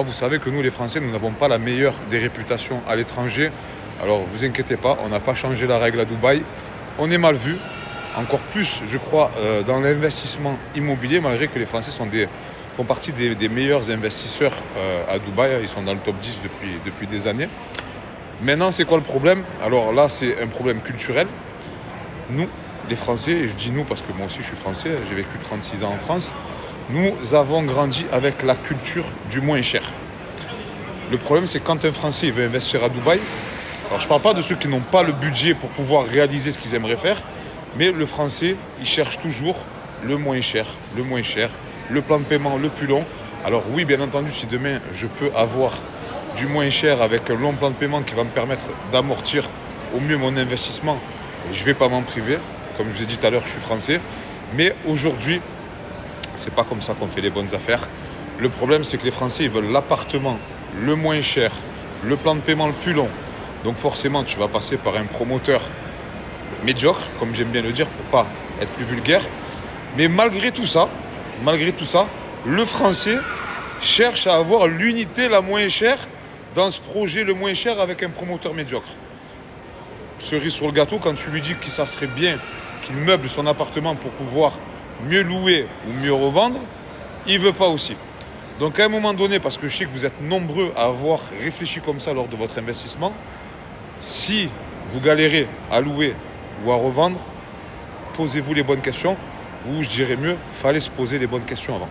Vous savez que nous, les Français, nous n'avons pas la meilleure des réputations à l'étranger. Alors, vous inquiétez pas, on n'a pas changé la règle à Dubaï. On est mal vu, encore plus, je crois, dans l'investissement immobilier, malgré que les Français font partie des meilleurs investisseurs à Dubaï. Ils sont dans le top 10 depuis des années. Maintenant, c'est quoi le problème? Alors là, c'est un problème culturel. Nous, les Français, et je dis nous parce que moi aussi je suis français, j'ai vécu 36 ans en France, nous avons grandi avec la culture du moins cher. Le problème, c'est que quand un Français veut investir à Dubaï, alors je ne parle pas de ceux qui n'ont pas le budget pour pouvoir réaliser ce qu'ils aimeraient faire, mais le Français, il cherche toujours le moins cher, le plan de paiement le plus long. Alors oui, bien entendu, si demain je peux avoir du moins cher avec un long plan de paiement qui va me permettre d'amortir au mieux mon investissement, je ne vais pas m'en priver. Comme je vous ai dit tout à l'heure, je suis français. Mais aujourd'hui, c'est pas comme ça qu'on fait les bonnes affaires. Le problème, c'est que les Français, ils veulent l'appartement le moins cher, le plan de paiement le plus long. Donc forcément, tu vas passer par un promoteur médiocre, comme j'aime bien le dire, pour pas être plus vulgaire. Mais malgré tout ça, le Français cherche à avoir l'unité la moins chère dans ce projet le moins cher avec un promoteur médiocre. Cerise sur le gâteau, quand tu lui dis que ça serait bien qu'il meuble son appartement pour pouvoir mieux louer ou mieux revendre, il ne veut pas aussi. Donc à un moment donné, parce que je sais que vous êtes nombreux à avoir réfléchi comme ça lors de votre investissement, si vous galérez à louer ou à revendre, posez-vous les bonnes questions, ou je dirais mieux, fallait se poser les bonnes questions avant.